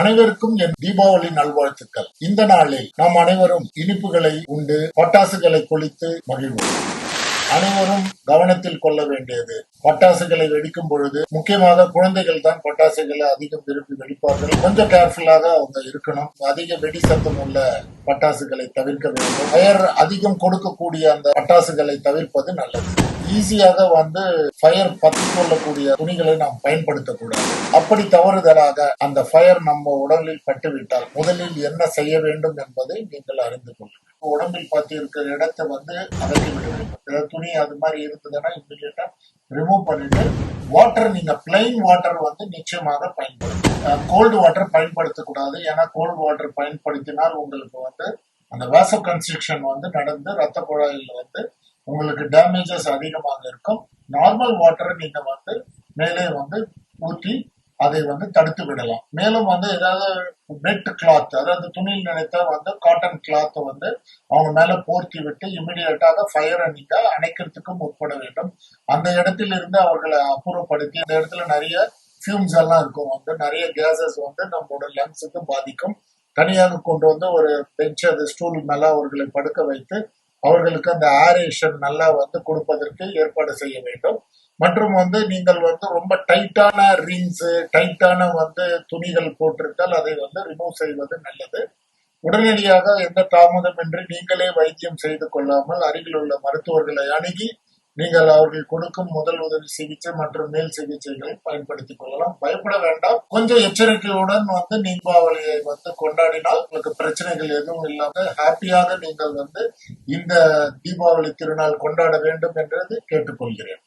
அனைவருக்கும் என் தீபாவளி நல்வாழ்த்துக்கள். இந்த நாளில் நாம் அனைவரும் இனிப்புகளை உண்டு பட்டாசுகளை கொளுத்து மகிழ்வோம். அனைவரும் கவனத்தில் கொள்ள வேண்டியது, பட்டாசுகளை வெடிக்கும் பொழுது முக்கியமாக குழந்தைகள் தான் பட்டாசுகளை அதிகம் விரும்பி வெடிப்பார்கள். கொஞ்சம் கேர்ஃபுல்லாக அவங்க இருக்கணும். அதிக வெடி சத்தம் உள்ள பட்டாசுகளை தவிர்க்க வேண்டும். ஃபயர் அதிகம் கொடுக்கக்கூடிய அந்த பட்டாசுகளை தவிர்ப்பது நல்லது. ஈஸியாக ஃபயர் பத்தி கொள்ளக்கூடிய துணிகளை நாம் பயன்படுத்தக்கூடாது. அப்படி தவறுதலாக அந்த ஃபயர் நம்ம உடலில் பட்டுவிட்டால் முதலில் என்ன செய்ய வேண்டும் என்பதை நீங்கள் அறிந்து கொள்ளுங்கள். உடம்பில் பார்த்து இருக்கிற இடத்தை அகற்றி விட வேண்டும். துணி அது மாதிரி இருந்ததுன்னா இம்மிடியட்டா ரிமூவ் பண்ணிட்டு வாட்டர், நீங்க பிளைன் வாட்டர் நிச்சயமாக பயன்படுத்தும். கோல்டு வாட்டர் பயன்படுத்தக்கூடாது. ஏன்னா கோல்டு வாட்டர் பயன்படுத்தினால் உங்களுக்கு அந்த வாசோ கன்ஸ்ட்ரக்ஷன் நடந்து ரத்த குழாயில் உங்களுக்கு டேமேஜஸ் அதிகமாக இருக்கும். நார்மல் வாட்டரை நீங்க மேலே ஊற்றி அதை தடுத்து விடலாம். மேலும் ஏதாவது வெட் கிளாத், அதாவது துணியில் நினைத்த காட்டன் கிளாத் அவங்க மேல போர்த்தி விட்டு இமிடியேட்டாக ஃபயரை நீங்க அணைக்கிறதுக்கும் முற்பட வேண்டும். அந்த இடத்தில் இருந்து அவர்களை அப்புறப்படுத்தி, அந்த இடத்துல நிறைய ஃபியூம்ஸ் எல்லாம் இருக்கும். நிறைய கேசஸ் நம்மளோட லங்ஸுக்கு பாதிக்கும். தனியாக கொண்டு ஒரு பெஞ்ச், அது ஸ்டூல் மேல அவர்களை படுக்க வைத்து அவர்களுக்கு அந்த ஏரேஷன் நல்லா கொடுப்பதற்கு ஏற்பாடு செய்ய வேண்டும். மற்றும் நீங்கள் ரொம்ப டைட்டான ரிங்ஸ், டைட்டான துணிகள் போட்டிருந்தால் அதை ரிமூவ் செய்வது நல்லது. உடனடியாக எந்த தாமதமின்றி நீங்களே வைத்தியம் செய்து கொள்ளாமல் அருகில் உள்ள மருத்துவர்களை அணுகி நீங்கள் அவர்கள் கொடுக்கும் முதல் உதவி சிகிச்சை மற்றும் மேல் சிகிச்சைகளை பயன்படுத்திக் கொள்ளலாம். பயப்பட வேண்டாம். கொஞ்சம் எச்சரிக்கையுடன் தீபாவளியை கொண்டாடினால் உங்களுக்கு பிரச்சனைகள் எதுவும் இல்லாம ஹாப்பியாக நீங்கள் இந்த தீபாவளி திருநாள் கொண்டாட வேண்டும் என்றது கேட்டுக்கொள்கிறேன்.